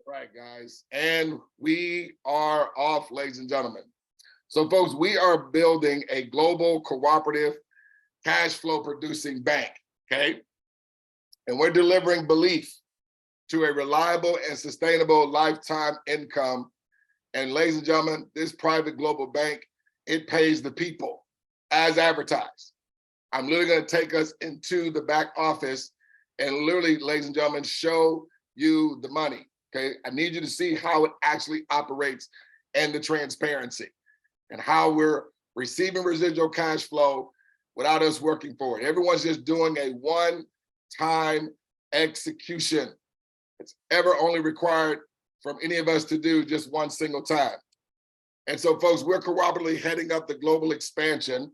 Right, guys, and we are off, ladies and gentlemen. So folks, we are building a global cooperative cash flow producing bank, okay? And we're delivering belief to a reliable and sustainable lifetime income. And ladies and gentlemen, this private global bank, it pays the people as advertised. I'm literally gonna take us into the back office and literally, ladies and gentlemen, show you the money. Okay, I need you to see how it actually operates and the transparency and how we're receiving residual cash flow without us working for it. Everyone's just doing a one-time execution. It's ever only required from any of us to do just one single time. And so folks, we're cooperatively heading up the global expansion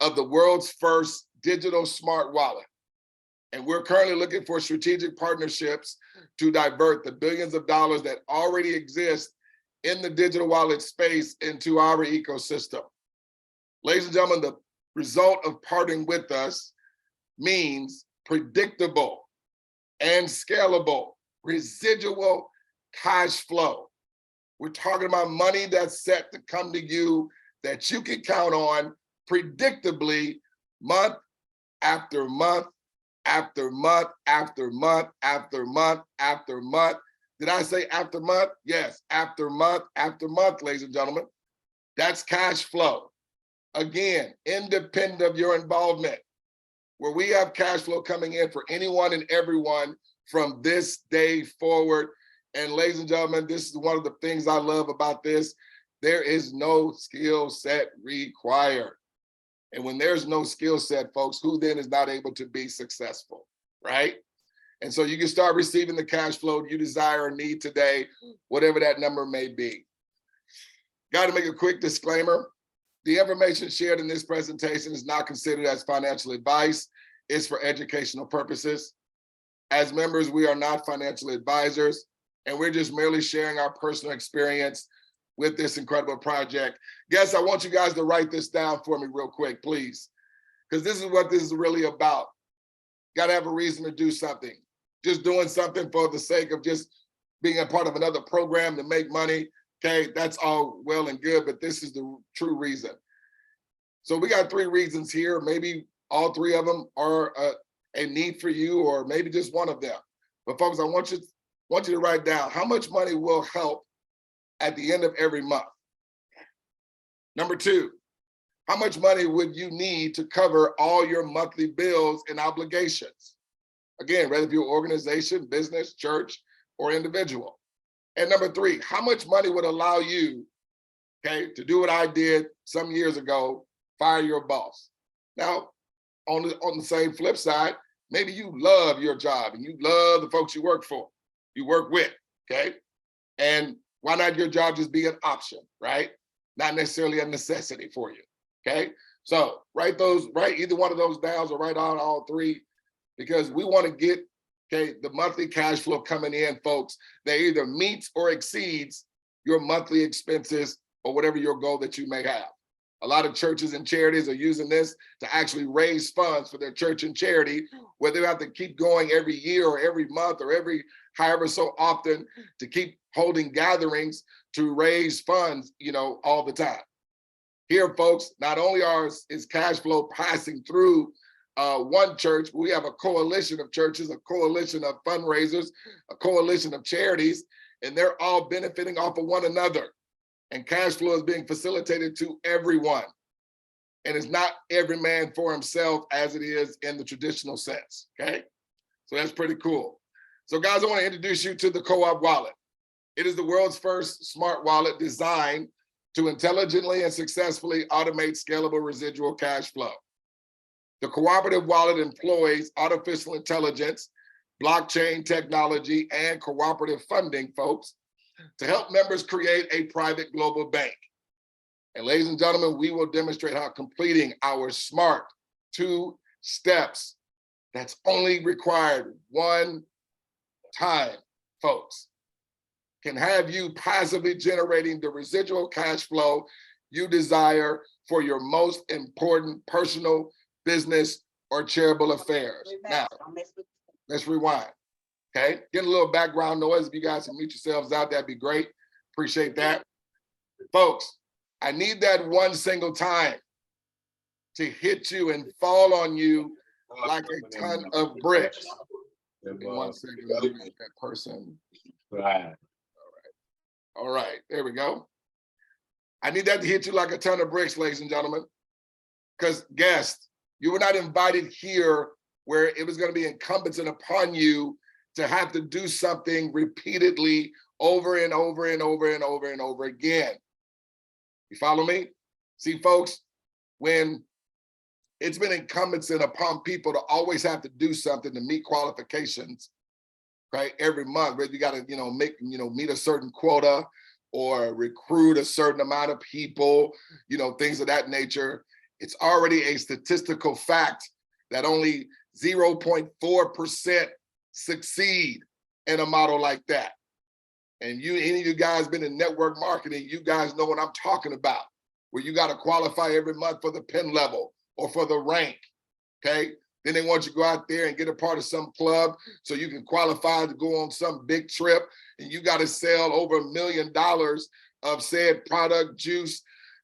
of the world's first digital smart wallet. And we're currently looking for strategic partnerships to divert the billions of dollars that already exist in the digital wallet space into our ecosystem. Ladies and gentlemen, the result of partnering with us means predictable and scalable residual cash flow. We're talking about money that's set to come to you that you can count on predictably month after month after month, after month, after month, after month. Did I say after month? Yes, after month, ladies and gentlemen. That's cash flow. Again, independent of your involvement, where we have cash flow coming in for anyone and everyone from this day forward. And ladies and gentlemen, this is one of the things I love about this. There is no skill set required. And when there's no skill set, folks, who then is not able to be successful, right? And so you can start receiving the cash flow you desire or need today, whatever that number may be. Got to make a quick disclaimer. The information shared in this presentation is not considered as financial advice. It's for educational purposes. As members, we are not financial advisors, and we're just merely sharing our personal experience with this incredible project. Guys, I want you guys to write this down for me real quick, please, because this is what this is really about. Got to have a reason to do something. Just doing something for the sake of just being a part of another program to make money, okay, that's all well and good, but this is the true reason. So we got 3 reasons here. Maybe all 3 of them are a need for you, or maybe just one of them. But folks, I want you to write down how much money will help at the end of every month. Number 2, how much money would you need to cover all your monthly bills and obligations? Again, whether you're organization, business, church, or individual. And number 3, how much money would allow you, okay, to do what I did some years ago, fire your boss? Now, on the same flip side, maybe you love your job and you love the folks you work for, you work with, okay? And why not your job just be an option, right? Not necessarily a necessity for you, okay? So write either one of those down or write out all 3, because we want to get, okay, the monthly cash flow coming in, folks, that either meets or exceeds your monthly expenses or whatever your goal that you may have. A lot of churches and charities are using this to actually raise funds for their church and charity, where they have to keep going every year or every month or every however so often to keep holding gatherings to raise funds, you know, all the time. Here, folks, not only is cash flow passing through one church, but we have a coalition of churches, a coalition of fundraisers, a coalition of charities, and they're all benefiting off of one another. And cash flow is being facilitated to everyone. And it's not every man for himself as it is in the traditional sense, okay? So that's pretty cool. So guys, I want to introduce you to the Co-op Wallet. It is the world's first smart wallet designed to intelligently and successfully automate scalable residual cash flow. The Cooperative Wallet employs artificial intelligence, blockchain technology, and cooperative funding, folks, to help members create a private global bank. And ladies and gentlemen, we will demonstrate how completing our smart 2 steps that's only required one time, folks, can have you passively generating the residual cash flow you desire for your most important personal, business, or charitable affairs. Now, let's rewind. Okay, get a little background noise. If you guys can mute yourselves out, that'd be great. Appreciate that. Folks, I need that one single time to hit you and fall on you like a ton of bricks. Give me 1 second, let me get that person. Right. All right, there we go. I need that to hit you like a ton of bricks, ladies and gentlemen. Because guests, you were not invited here where it was going to be incumbent upon you to have to do something repeatedly over and over and over and over and over again. You follow me? See, folks, when it's been incumbent upon people to always have to do something to meet qualifications, right? Every month, right? You got to, meet a certain quota or recruit a certain amount of people, things of that nature. It's already a statistical fact that only 0.4% succeed in a model like that. And any of you guys been in network marketing, you guys know what I'm talking about, where you got to qualify every month for the pen level or for the rank, okay? Then they want you to go out there and get a part of some club so you can qualify to go on some big trip, and you got to sell over $1 million of said product, juice,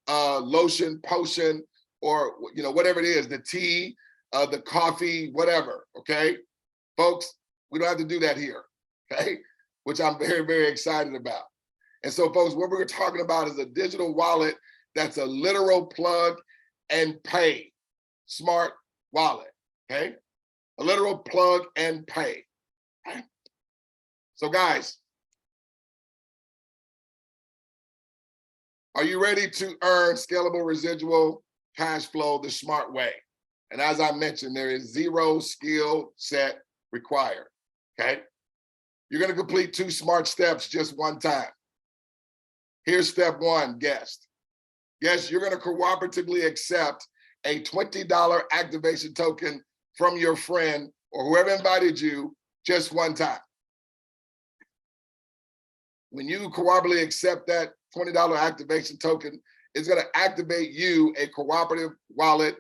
lotion, potion, or whatever it is, the tea, the coffee, whatever, okay? Folks, we don't have to do that here, okay? Which I'm very, very excited about. And so, folks, what we're talking about is a digital wallet that's a literal plug and pay smart wallet, okay? A literal plug and pay. Okay? So, guys, are you ready to earn scalable residual cash flow the smart way? And as I mentioned, there is 0 skill set required, okay? You're gonna complete 2 smart steps just one time. Here's step 1, guest. Yes, you're gonna cooperatively accept a $20 activation token from your friend or whoever invited you just one time. When you cooperatively accept that $20 activation token, it's gonna activate you a cooperative wallet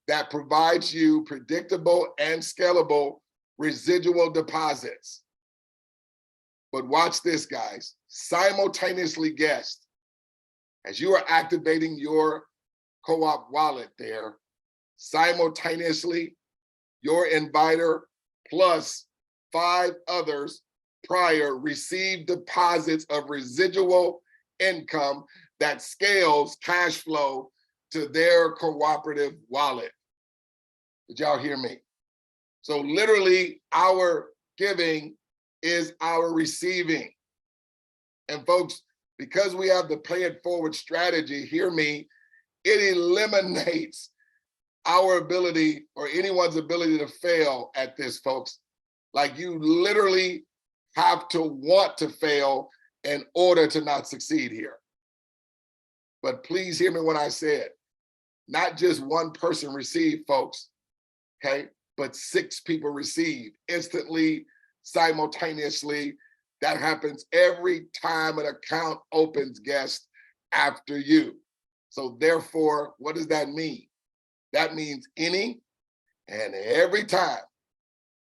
that provides you predictable and scalable residual deposits. But watch this, guys. Simultaneously, guest, as you are activating your co-op wallet there, simultaneously, your inviter plus 5 others prior receive deposits of residual income that scales cash flow to their cooperative wallet. Did y'all hear me? So literally, our giving is our receiving. And folks, because we have the pay it forward strategy, hear me, it eliminates our ability or anyone's ability to fail at this, folks. Like, you literally have to want to fail in order to not succeed here. But please hear me when I said, not just one person received, folks, okay? But 6 people receive instantly, simultaneously. That happens every time an account opens, guest, after you. So therefore, what does that mean? That means any and every time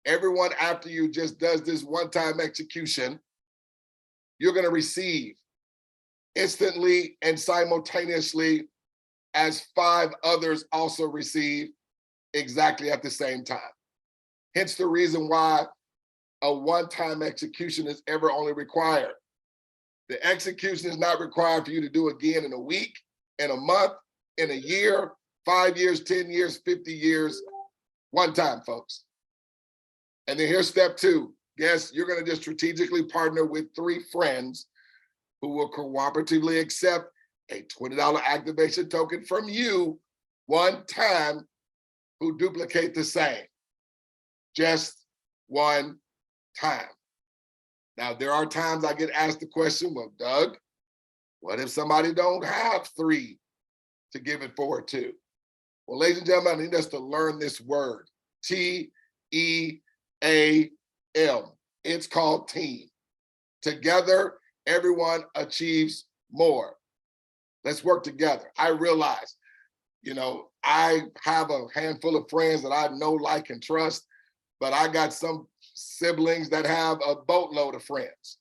everyone after you just does this one-time execution, you're gonna receive instantly and simultaneously as 5 others also receive exactly at the same time. Hence the reason why a one-time execution is ever only required. The execution is not required for you to do again in a week, in a month, in a year, 5 years, 10 years, 50 years, one time, folks. And then here's step 2. Yes, you're gonna just strategically partner with 3 friends who will cooperatively accept a $20 activation token from you one time, who duplicate the same, just one time. Now, there are times I get asked the question, well, Doug, what if somebody don't have 3 to give it forward to? Well, ladies and gentlemen, I need us to learn this word, T-E-A-M. It's called team. Together, everyone achieves more. Let's work together. I realize, I have a handful of friends that I know, like, and trust, but I got some siblings that have a boatload of friends.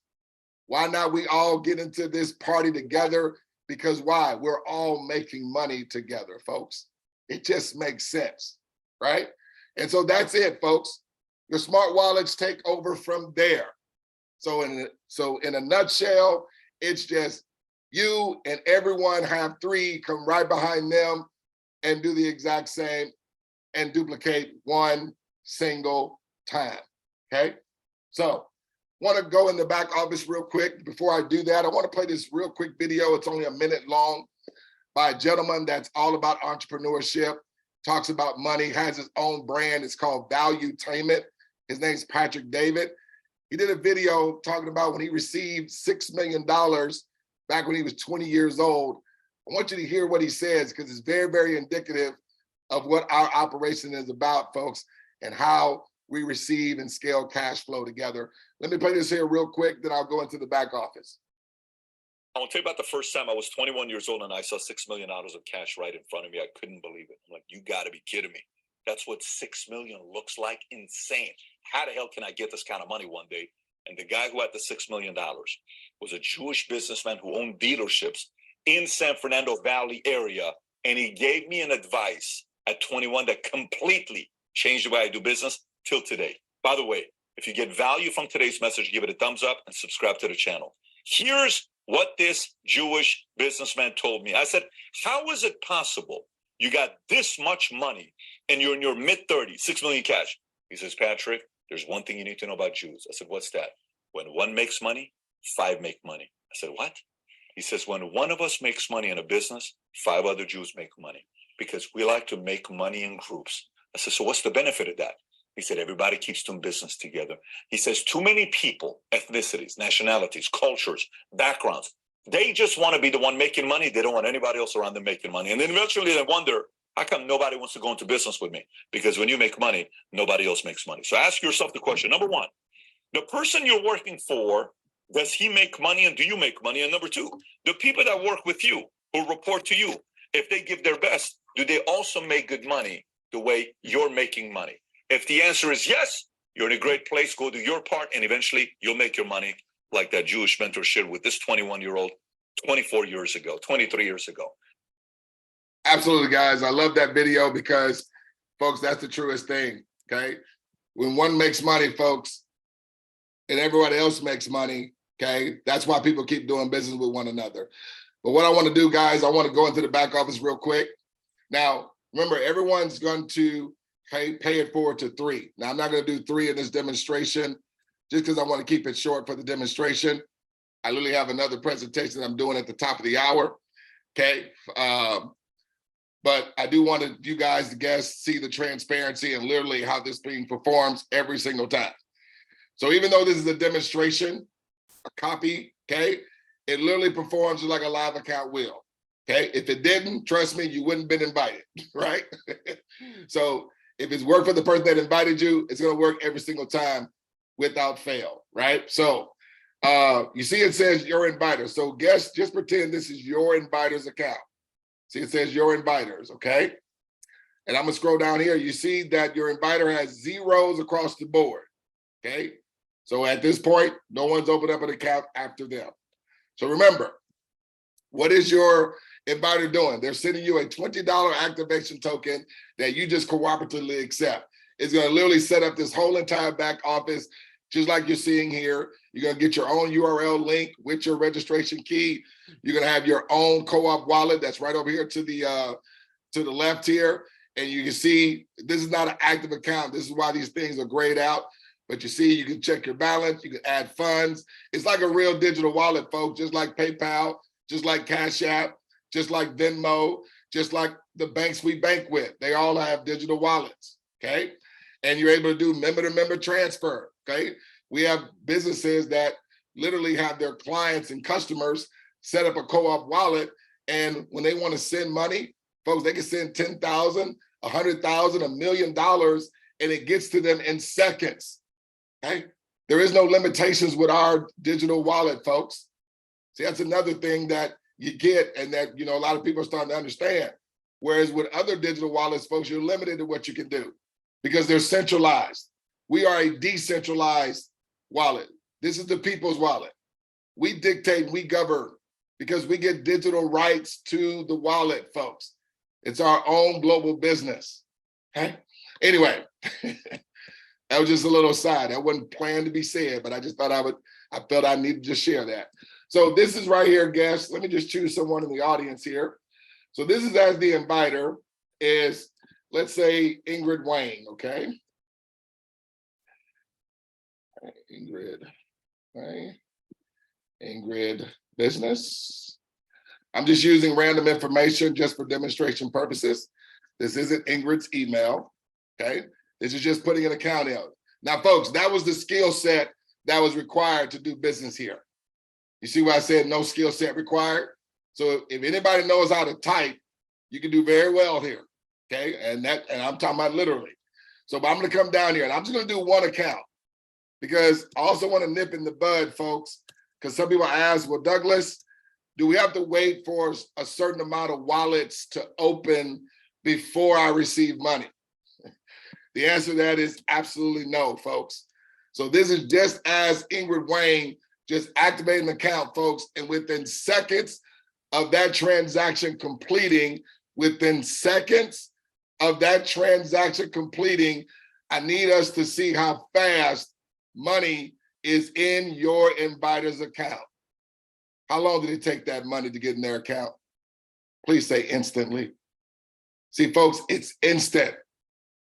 Why not we all get into this party together? Because why? We're all making money together, folks. It just makes sense, right? And so that's it, folks. Your smart wallets take over from there. So in a nutshell, it's just you and everyone have 3 come right behind them and do the exact same and duplicate one single time, okay? So want to go in the back office real quick. Before I do that, I want to play this real quick video. It's only a minute long by a gentleman that's all about entrepreneurship, talks about money, has his own brand. It's called Valuetainment. His name's Patrick David. He did a video talking about when he received $6 million back when he was 20 years old. I want you to hear what he says because it's very, very indicative of what our operation is about, folks, and how we receive and scale cash flow together. Let me play this here real quick, then I'll go into the back office. I'll tell you about the first time I was 21 years old and I saw $6 million of cash right in front of me. I couldn't believe it. I'm like, you gotta be kidding me. That's what 6 million looks like. Insane. How the hell can I get this kind of money one day? And the guy who had the $6 million was a Jewish businessman who owned dealerships in San Fernando Valley area. And he gave me an advice at 21 that completely changed the way I do business till today. By the way, if you get value from today's message, give it a thumbs up and subscribe to the channel. Here's what this Jewish businessman told me. I said, how is it possible you got this much money and you're in your mid-30s, 6 million cash? He says, Patrick, there's one thing you need to know about Jews. I said, what's that? When one makes money, 5 make money. I said, what? He says, when one of us makes money in a business, 5 other Jews make money because we like to make money in groups. I said, so what's the benefit of that? He said, everybody keeps doing business together. He says, too many people, ethnicities, nationalities, cultures, backgrounds, they just want to be the one making money. They don't want anybody else around them making money. And then eventually they wonder, how come nobody wants to go into business with me? Because when you make money, nobody else makes money. So ask yourself the question. Number 1, the person you're working for, does he make money and do you make money? And number 2, the people that work with you, who report to you, if they give their best, do they also make good money the way you're making money? If the answer is yes, you're in a great place, go do your part, and eventually you'll make your money like that Jewish mentor shared with this 21-year-old 24 years ago, 23 years ago. Absolutely, guys. I love that video because, folks, that's the truest thing, okay? When one makes money, folks, and everybody else makes money, okay? That's why people keep doing business with one another. But what I want to do, guys, I want to go into the back office real quick. Now, remember, everyone's going to pay it forward to 3. Now, I'm not going to do 3 in this demonstration just because I want to keep it short for the demonstration. I literally have another presentation I'm doing at the top of the hour, okay? But I do want you guys, the guests, see the transparency and literally how this thing performs every single time. So even though this is a demonstration, a copy, okay, it literally performs like a live account will, okay? If it didn't, trust me, you wouldn't have been invited, right? So if it's worked for the person that invited you, it's gonna work every single time without fail, right? So you see it says your inviter. So guests, just pretend this is your inviter's account. See, it says your inviters, okay? And I'm gonna scroll down here. You see that your inviter has zeros across the board, okay? So at this point, no one's opened up an account after them. So remember, what is your inviter doing? They're sending you a $20 activation token that you just cooperatively accept. It's gonna literally set up this whole entire back office, just like you're seeing here. You're gonna get your own URL link with your registration key. You're gonna have your own co-op wallet that's right over here to the left here. And you can see, this is not an active account. This is why these things are grayed out. But you see, you can check your balance, you can add funds. It's like a real digital wallet, folks, just like PayPal, just like Cash App, just like Venmo, just like the banks we bank with. They all have digital wallets, okay? And you're able to do member-to-member transfer, okay? We have businesses that literally have their clients and customers set up a co-op wallet, and when they want to send money, folks, they can send $10,000, $100,000, $1 million, and it gets to them in seconds, okay? There is no limitations with our digital wallet, folks. See, that's another thing that you get and that, you know, a lot of people are starting to understand. Whereas with other digital wallets, folks, you're limited to what you can do because they're centralized. We are a decentralized wallet. This is the people's wallet. We dictate, we govern, because we get digital rights to the wallet, folks. It's our own global business. Okay? Anyway, that was just a little aside. That wasn't planned to be said, but I just thought I felt I needed to share that. So this is right here, guests. Let me just choose someone in the audience here. So this is as the inviter is, let's say, 𝗗𝗶𝘀𝗰𝗹, okay? Ingrid, right? Ingrid business. I'm just using random information just for demonstration purposes. This isn't Ingrid's email, okay? This is just putting an account in. Now, folks, that was the skill set that was required to do business here. You see why I said no skill set required? So if anybody knows how to type, you can do very well here, okay? And I'm talking about literally. So I'm gonna come down here and I'm just gonna do one account because I also wanna nip in the bud, folks, because some people ask, well, Douglas, do we have to wait for a certain amount of wallets to open before I receive money? The answer to that is absolutely no, folks. So this is just as 𝗗𝗏𝗀𝗃 just activated an account, folks, and within seconds of that transaction completing, I need us to see how fast money is in your inviter's account. How long did it take that money to get in their account? Please say instantly. See, folks, it's instant.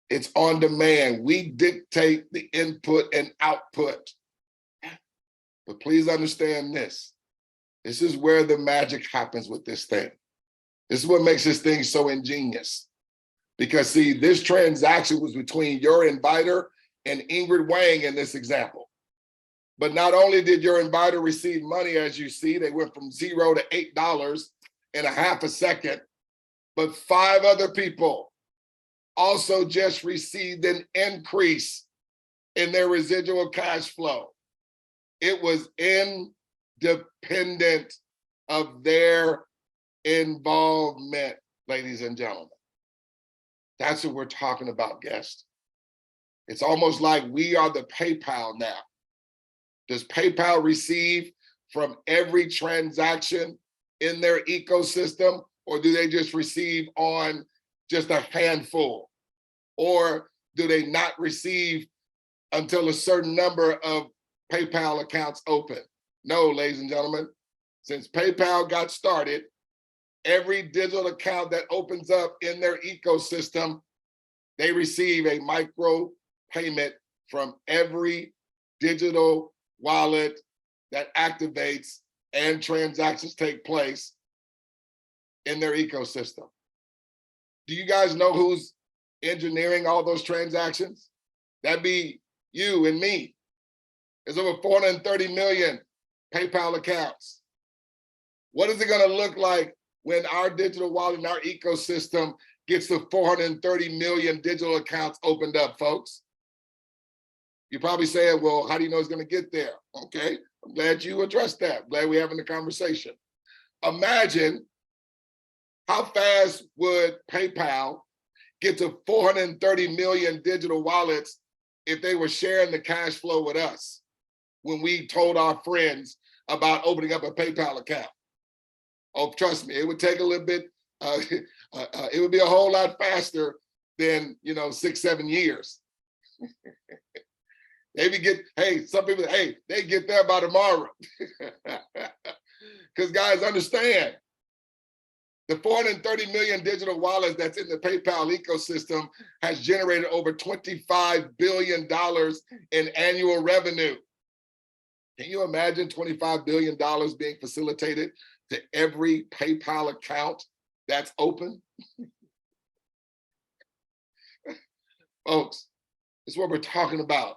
It's on demand. We dictate the input and output. But please understand this. This is where the magic happens with this thing. This is what makes this thing so ingenious. Because see, this transaction was between your inviter and 𝗗𝗏𝗀𝗃 in this example. But not only did your inviter receive money, as you see, they went from $0 to $8 in a half a second, but 5 other people also just received an increase in their residual cash flow. It was independent of their involvement, ladies and gentlemen. That's what we're talking about, guests. It's almost like we are the PayPal now. Does PayPal receive from every transaction in their ecosystem, or do they just receive on just a handful? Or do they not receive until a certain number of PayPal accounts open? No, ladies and gentlemen, since PayPal got started, every digital account that opens up in their ecosystem, they receive a micro payment from every digital wallet that activates and transactions take place in their ecosystem. Do you guys know who's engineering all those transactions? That'd be you and me. There's over 430 million PayPal accounts. What is it gonna look like when our digital wallet and our ecosystem gets to 430 million digital accounts opened up, folks? You're probably saying, well, how do you know it's gonna get there? Okay, I'm glad you addressed that. I'm glad we're having the conversation. Imagine how fast would PayPal get to 430 million digital wallets if they were sharing the cash flow with us when we told our friends about opening up a PayPal account? Oh, trust me, it would take a little bit, it would be a whole lot faster than, 6-7 years. Some people, they get there by tomorrow. Because guys, understand, the 430 million digital wallets that's in the PayPal ecosystem has generated over $25 billion in annual revenue. Can you imagine $25 billion being facilitated to every PayPal account that's open? Folks, this is what we're talking about.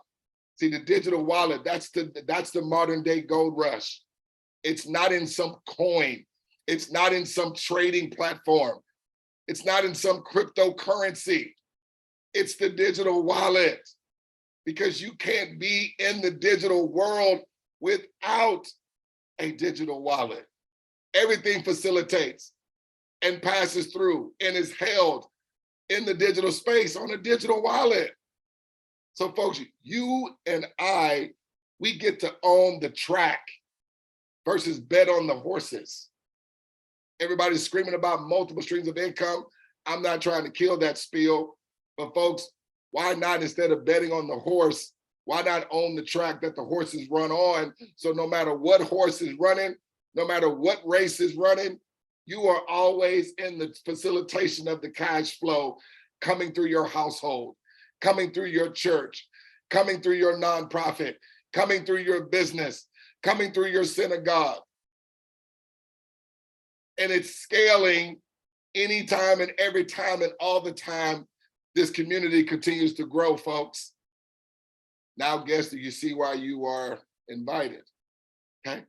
See, the digital wallet, that's the modern day gold rush. It's not in some coin. It's not in some trading platform. It's not in some cryptocurrency. It's the digital wallet, because you can't be in the digital world without a digital wallet. Everything facilitates and passes through and is held in the digital space on a digital wallet. So folks, you and I, we get to own the track versus bet on the horses. Everybody's screaming about multiple streams of income. I'm not trying to kill that spiel, but folks, why not, instead of betting on the horse, why not own the track that the horses run on? So no matter what horse is running, no matter what race is running, you are always in the facilitation of the cash flow coming through your household, coming through your church, coming through your nonprofit, coming through your business, coming through your synagogue. And it's scaling anytime and every time and all the time this community continues to grow, folks. Now, guess, do you see why you are invited? Okay.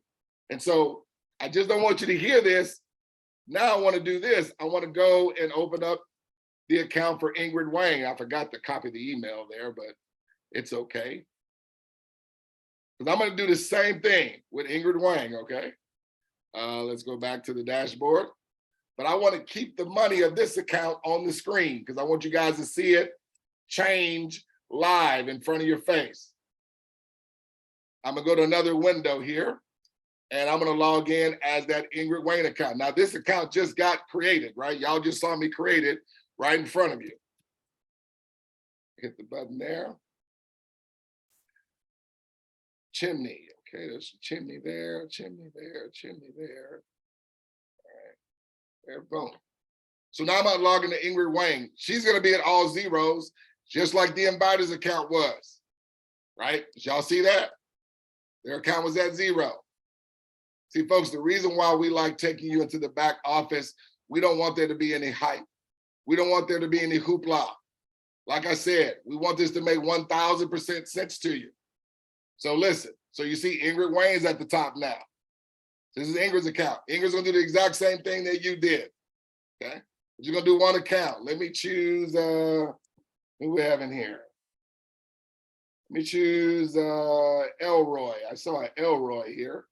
And so I just don't want you to hear this. Now I want to do this. I want to go and open up the account for Ingrid Wang. I forgot to copy the email there, but it's okay. Because I'm going to do the same thing with Ingrid Wang, okay? Let's go back to the dashboard. But I want to keep the money of this account on the screen because I want you guys to see it change live in front of your face. I'm going to go to another window here, and I'm going to log in as that Ingrid Wang account. Now, this account just got created, right? Y'all just saw me create it right in front of you. Hit the button there. Chimney. Okay, there's a chimney there, chimney there, chimney there. All right, there, boom. So now I'm about logging to Ingrid Wang. She's going to be at all zeros, just like the Inviters account was, right? Did y'all see that? Their account was at 0. See, folks, the reason why we like taking you into the back office, we don't want there to be any hype. We don't want there to be any hoopla. Like I said, we want this to make 1000% sense to you. So listen, so you see Ingrid Wang is at the top now. This is Ingrid's account. Ingrid's gonna do the exact same thing that you did, okay? But you're gonna do one account. Let me choose, who we have in here? Let me choose Elroy. I saw an Elroy here.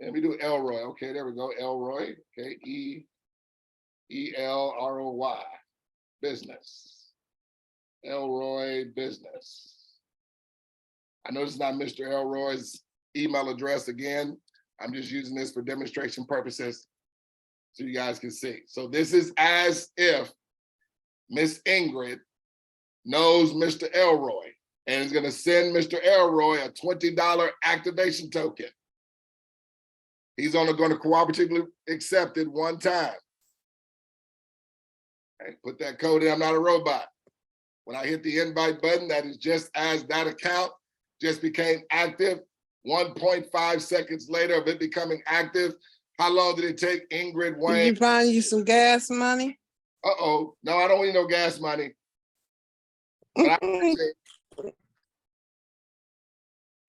Let me do Elroy. Okay, there we go, Elroy. Okay, E-E-L-R-O-Y, business. Elroy business. I know this is not Mr. Elroy's email address again. I'm just using this for demonstration purposes so you guys can see. So this is as if Miss Ingrid knows Mr. Elroy and is gonna send Mr. Elroy a $20 activation token. He's only gonna cooperatively accept it one time. Okay, put that code in, I'm not a robot. When I hit the invite button, that is just as that account just became active. 1.5 seconds later of it becoming active. How long did it take Ingrid Wang? Did you find you some gas money? Uh-oh, no, I don't need no gas money. But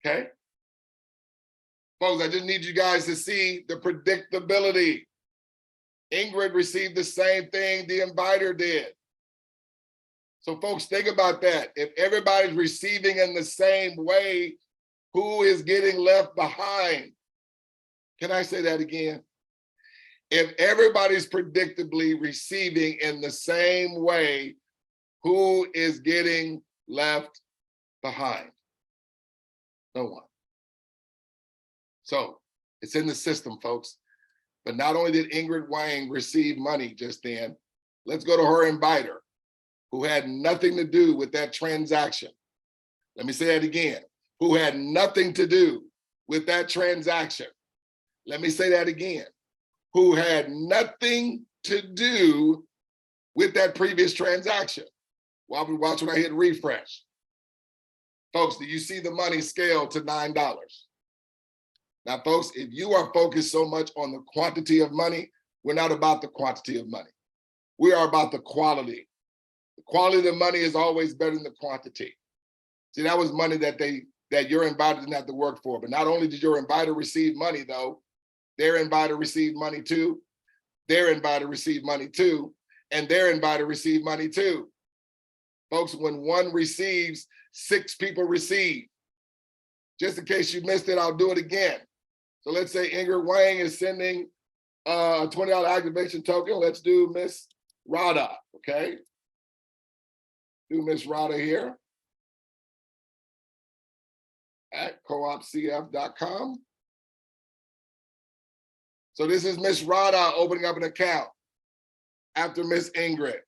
okay. Folks, I just need you guys to see the predictability. Ingrid received the same thing the inviter did. So folks, think about that. If everybody's receiving in the same way, who is getting left behind? Can I say that again? If everybody's predictably receiving in the same way, who is getting left behind? No one. So it's in the system, folks. But not only did Ingrid Wang receive money just then, let's go to her inviter, who had nothing to do with that transaction. Let me say that again, who had nothing to do with that transaction. Let me say that again, who had nothing to do with that previous transaction. While we watch when I hit refresh. Folks, do you see the money scale to $9? Now, folks, if you are focused so much on the quantity of money, we're not about the quantity of money. We are about the quality. The quality of the money is always better than the quantity. See, that was money that your inviter didn't have to work for. But not only did your inviter receive money, though, their inviter received money too, their inviter received money too, and their inviter received money too. Folks, when one receives, 6 people receive. Just in case you missed it, I'll do it again. So let's say Ingrid Wang is sending a $20 activation token. Let's do Miss Rada, okay? Do Miss Rada here. at coopcf.com. So this is Miss Rada opening up an account after Miss Ingrid.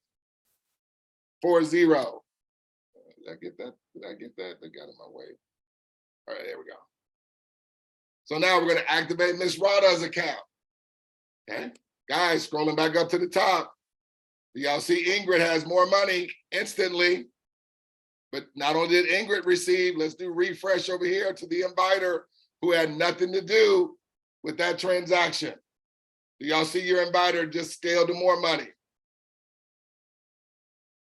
40. Did I get that? Did I get that? They got in my way. All right, there we go. So now we're going to activate Miss Rada's account. Okay, guys, scrolling back up to the top. Y'all see Ingrid has more money instantly. But not only did Ingrid receive, let's do refresh over here to the inviter who had nothing to do with that transaction. Do y'all see your inviter just scaled to more money?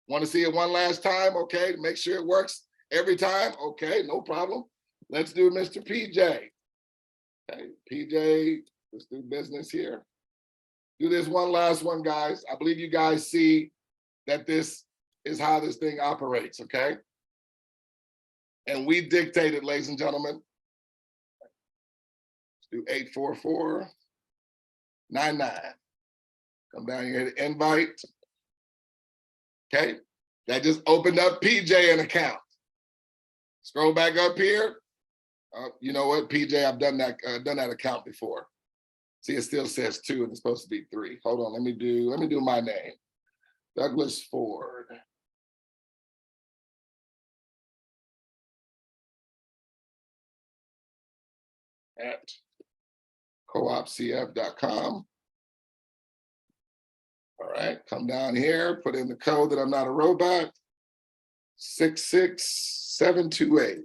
Want to see it one last time? Okay, make sure it works every time. Okay, no problem. Let's do Mr. PJ. Okay, PJ, let's do business here. Do this one last one, guys. I believe you guys see that this is how this thing operates, okay? And we dictated, ladies and gentlemen. Let's do 84499. Come down here to invite. Okay, that just opened up PJ an account. Scroll back up here. You know what, PJ, I've done that account before. See, it still says 2 and it's supposed to be 3. Hold on, let me do my name. Douglas Ford. At coopcf.com. All right, come down here, put in the code that I'm not a robot, 66728.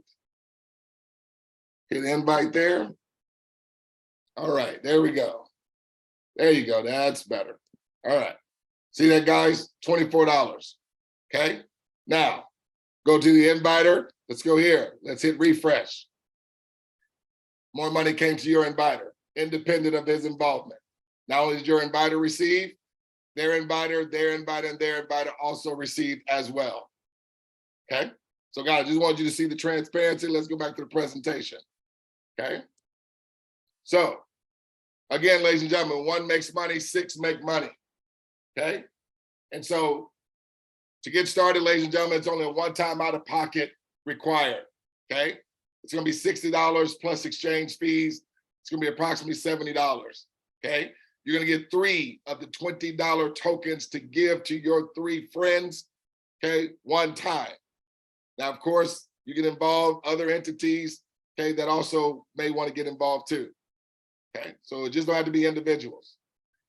Hit invite there. All right, there we go. There you go, that's better. All right, see that, guys? $24, okay? Now, go to the inviter. Let's go here. Let's hit refresh. More money came to your inviter, independent of his involvement. Not only did your inviter receive, their inviter, and their inviter also received as well. Okay? So guys, I just want you to see the transparency. Let's go back to the presentation. Okay? So, again, ladies and gentlemen, 1 makes money, 6 make money. Okay? And so, to get started, ladies and gentlemen, it's only a one-time out-of-pocket required. Okay? It's gonna be $60 plus exchange fees. It's gonna be approximately $70. Okay? You're gonna get 3 of the $20 tokens to give to your 3 friends, okay, one time. Now, of course, you can involve other entities, okay, that also may wanna get involved too, okay? So it just don't have to be individuals.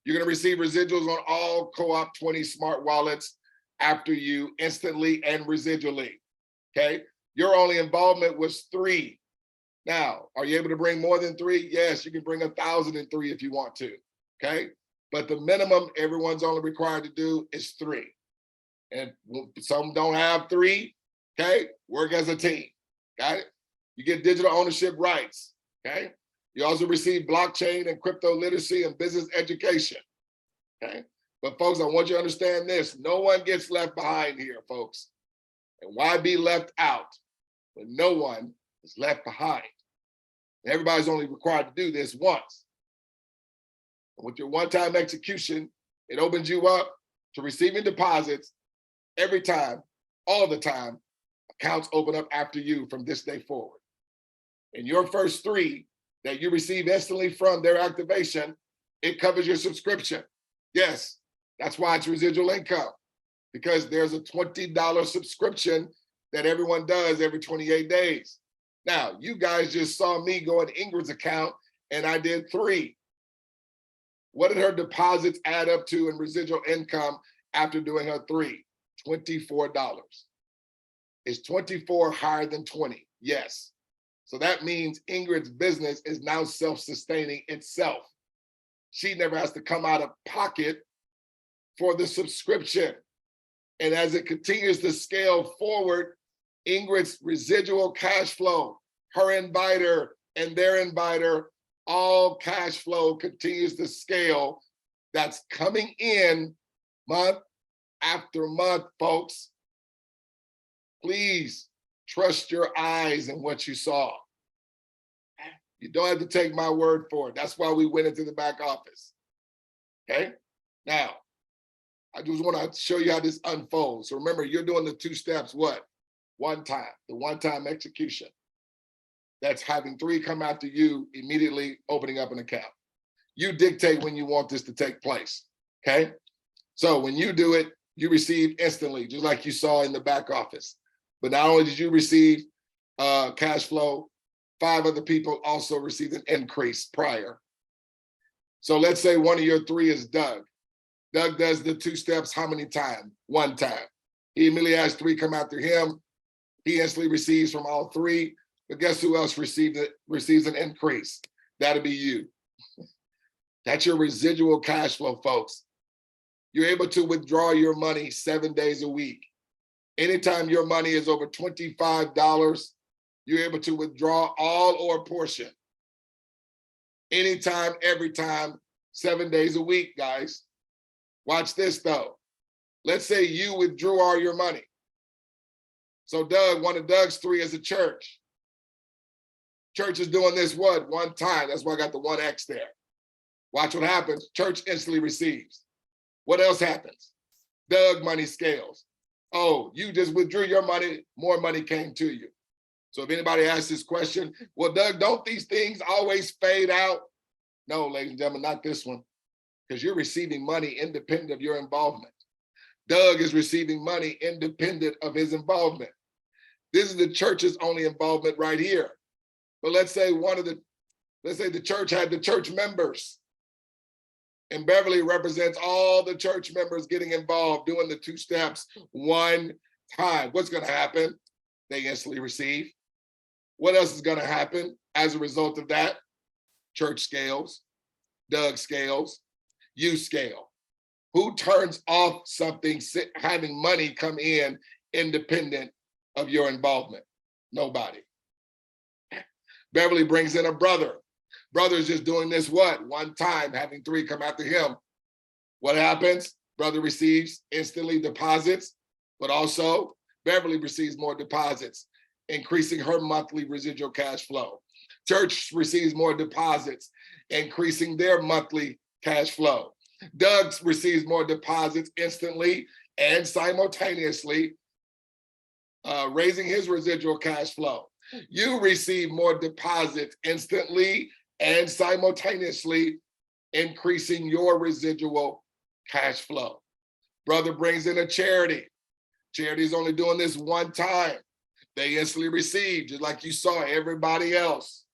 You're gonna receive residuals on all Co-op 20 smart wallets after you instantly and residually, okay? Your only involvement was 3. Now, are you able to bring more than 3? Yes, you can bring 1,003 if you want to. Okay, but the minimum everyone's only required to do is 3. And some don't have 3, okay? Work as a team, got it? You get digital ownership rights, okay? You also receive blockchain and crypto literacy and business education, okay? But folks, I want you to understand this. No one gets left behind here, folks. And why be left out when no one is left behind? And everybody's only required to do this once. With your one-time execution, it opens you up to receiving deposits every time, all the time. Accounts open up after you from this day forward. And your first 3 that you receive instantly from their activation, it covers your subscription. Yes, that's why it's residual income, because there's a $20 subscription that everyone does every 28 days. Now, you guys just saw me go in Ingrid's account and I did 3. What did her deposits add up to in residual income after doing her 3? $24. Is 24 higher than 20? Yes. So that means Ingrid's business is now self-sustaining itself. She never has to come out of pocket for the subscription. And as it continues to scale forward, Ingrid's residual cash flow, her inviter and their inviter, all cash flow continues to scale. That's coming in month after month, folks. Please trust your eyes and what you saw. You don't have to take my word for it. That's why we went into the back office. Okay? Now, I just want to show you how this unfolds. So remember, you're doing the 2 steps, what? One time, the one-time execution. that's having 3 come after you, immediately opening up an account. You dictate when you want this to take place, okay? So when you do it, you receive instantly, just like you saw in the back office. But not only did you receive cash flow, 5 other people also received an increase prior. So let's say one of your 3 is Doug. Doug does the 2 steps how many times? 1 time. He immediately has 3 come after him. He instantly receives from all 3. But guess who else receives an increase? That'll be you. That's your residual cash flow, folks. You're able to withdraw your money 7 days a week. Anytime your money is over $25, you're able to withdraw all or a portion. Anytime, every time, 7 days a week, guys. Watch this though. Let's say you withdrew all your money. So Doug, one of Doug's 3 is a church. Church is doing this what? 1 time. That's why I got the 1X there. Watch what happens. Church instantly receives. What else happens? Doug money scales. Oh, you just withdrew your money, more money came to you. So if anybody asks this question, well, Doug, don't these things always fade out? No, ladies and gentlemen, not this one, because you're receiving money independent of your involvement. Doug is receiving money independent of his involvement. This is the church's only involvement right here. But let's say the church had the church members. And Beverly represents all the church members getting involved, doing the 2 steps 1 time. What's going to happen? They instantly receive. What else is going to happen as a result of that? Church scales, Doug scales, you scale. Who turns off something, having money come in independent of your involvement? Nobody. Beverly brings in a brother. Brother's just doing this what? 1 time, having 3 come after him. What happens? Brother receives instantly deposits, but also Beverly receives more deposits, increasing her monthly residual cash flow. Church receives more deposits, increasing their monthly cash flow. Doug receives more deposits instantly and simultaneously, raising his residual cash flow. You receive more deposits instantly and simultaneously, increasing your residual cash flow. Brother brings in a charity. Charity is only doing this 1 time. They instantly receive, just like you saw everybody else.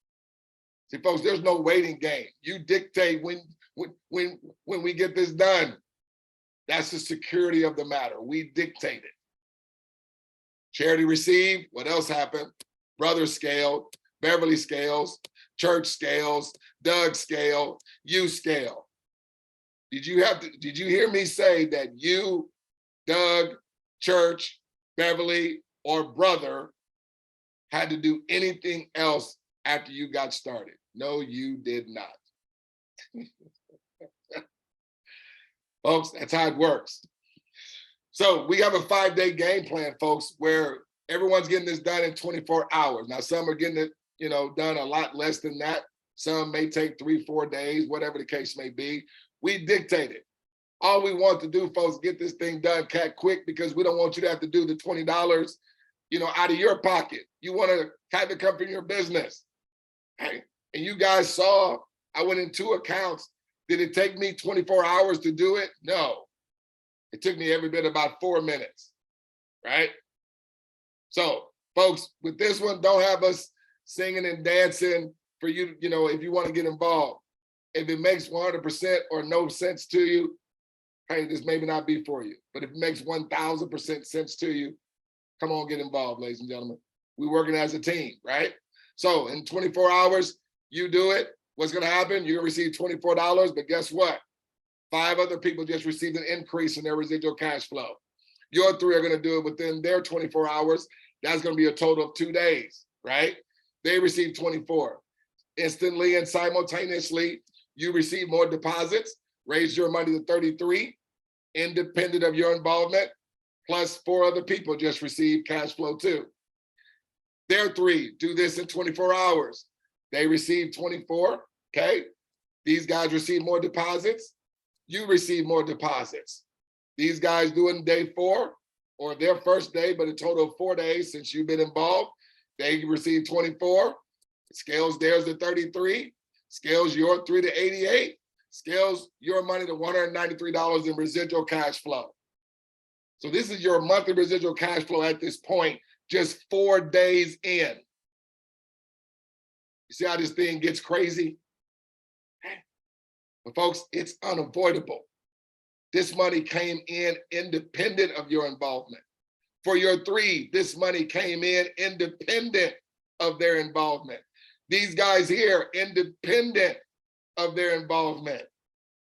See, folks, there's no waiting game. You dictate when we get this done. That's the security of the matter. We dictate it. Charity received. What else happened? Brother scaled, Beverly scales, church scales, Doug scale, you scale. Did you hear me say that you, Doug, church, Beverly, or brother had to do anything else after you got started? No, you did not. Folks, that's how it works. So we have a 5-day game plan, folks, where everyone's getting this done in 24 hours. Now, some are getting it, done a lot less than that. Some may take 3-4 days, whatever the case may be. We dictate it. All we want to do, folks, get this thing done quick, because we don't want you to have to do the $20, out of your pocket. You want to have it come from your business. Okay? And you guys saw, I went in 2 accounts. Did it take me 24 hours to do it? No. It took me every bit about 4 minutes, right? So, folks, with this one, don't have us singing and dancing for you, if you want to get involved. If it makes 100% or no sense to you, hey, this maybe not be for you. But if it makes 1000% sense to you, come on, get involved, ladies and gentlemen. We're working as a team, right? So in 24 hours, you do it. What's going to happen? You're going to receive $24, but guess what? 5 other people just received an increase in their residual cash flow. Your 3 are going to do it within their 24 hours. That's going to be a total of 2 days, right? They receive 24. Instantly and simultaneously, you receive more deposits, raise your money to 33, independent of your involvement, plus 4 other people just receive cash flow too. Their 3 do this in 24 hours. They receive 24, okay? These guys receive more deposits. You receive more deposits. These guys do it in day 4 or their first day, but a total of 4 days since you've been involved. They receive 24. scales theirs to 33, scales your 3 to 88, scales your money to $193 in residual cash flow. So this is your monthly residual cash flow at this point, just 4 days in. You see how this thing gets crazy? But folks, it's unavoidable. This money came in independent of your involvement. For your 3, this money came in independent of their involvement. These guys here, independent of their involvement.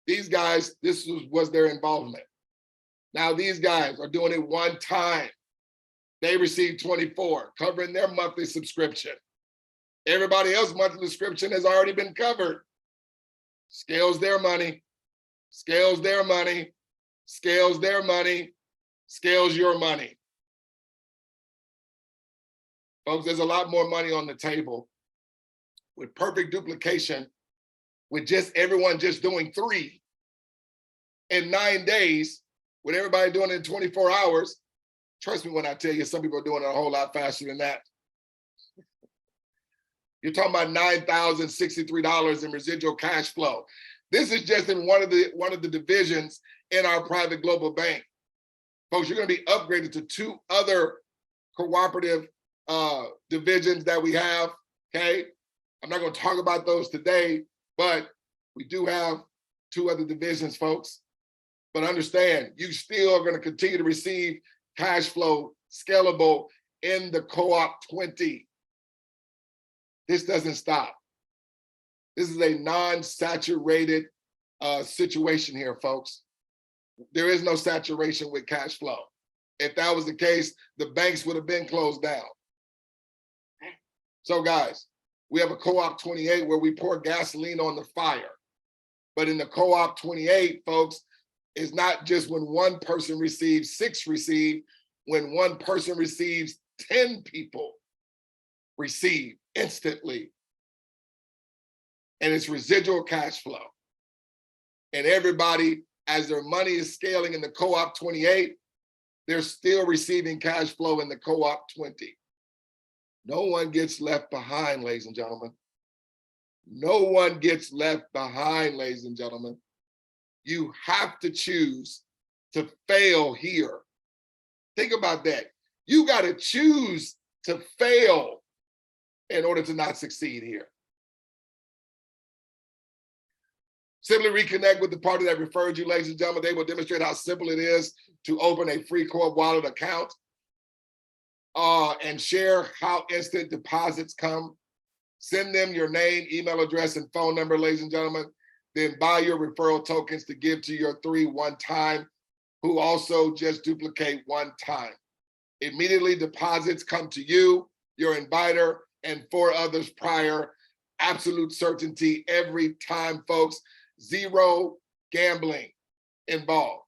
These guys, this was their involvement. Now these guys are doing it one time. They received 24, covering their monthly subscription. Everybody else's monthly subscription has already been covered. Scales their money, scales their money, scales their money, scales your money. Folks, there's a lot more money on the table with perfect duplication, with just everyone just doing 3 in 9 days, with everybody doing it in 24 hours. Trust me when I tell you, some people are doing it a whole lot faster than that. You're talking about $9,063 in residual cash flow. This is just in one of the divisions in our private global bank. Folks, you're going to be upgraded to 2 other cooperative divisions that we have, okay? I'm not going to talk about those today, but we do have 2 other divisions, folks. But understand, you still are going to continue to receive cash flow scalable in the Co-op 20. This doesn't stop. This is a non-saturated situation here, folks. There is no saturation with cash flow. If that was the case, the banks would have been closed down. So guys, we have a Co-op 28 where we pour gasoline on the fire. But in the Co-op 28, folks, it's not just when one person receives, 6 receive. When one person receives, 10 people receive instantly. And it's residual cash flow. And everybody, as their money is scaling in the Co-op 28, they're still receiving cash flow in the Co-op 20. No one gets left behind, ladies and gentlemen. No one gets left behind, ladies and gentlemen. You have to choose to fail here. Think about that. You got to choose to fail in order to not succeed here. Simply reconnect with the party that referred you, ladies and gentlemen. They will demonstrate how simple it is to open a free Co-op wallet account and share how instant deposits come. Send them your name, email address, and phone number, ladies and gentlemen. Then buy your referral tokens to give to your 3 one time, who also just duplicate one time. Immediately deposits come to you, your inviter, and 4 others prior. Absolute certainty every time, folks. 0 gambling involved.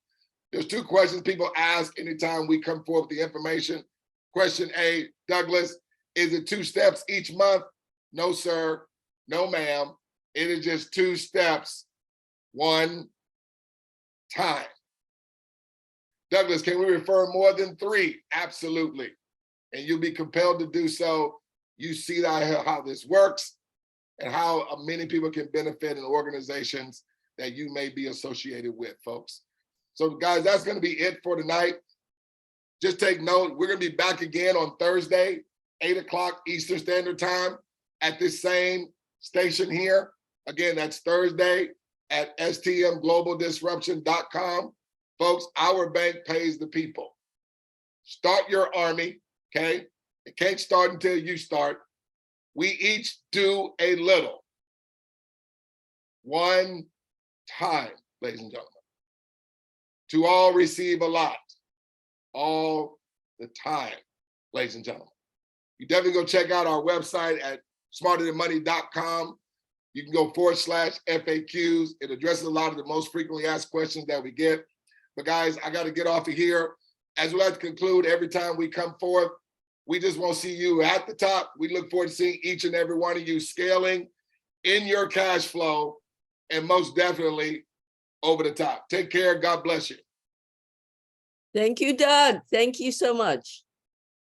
There's 2 questions people ask anytime we come forth with the information. Question A, Douglas, is it 2 steps each month? No, sir. No, ma'am. It is just 2 steps, one time. Douglas, can we refer more than 3? Absolutely. And you'll be compelled to do so. You see how this works and how many people can benefit in organizations that you may be associated with, folks. So guys, that's going to be it for tonight. Just take note, we're going to be back again on Thursday, 8 o'clock Eastern Standard Time at this same station here. Again, that's Thursday at stmglobaldisruption.com. Folks, our bank pays the people. Start your army, okay? It can't start until you start. We each do a little. One time, ladies and gentlemen. To all receive a lot. All the time, ladies and gentlemen. You definitely go check out our website at smarterthanmoney.com. You can go /FAQs. It addresses a lot of the most frequently asked questions that we get. But guys, I got to get off of here. As we like to conclude, every time we come forth, we just want to see you at the top. We look forward to seeing each and every one of you scaling in your cash flow and most definitely over the top. Take care. God bless you. Thank you, Doug. Thank you so much.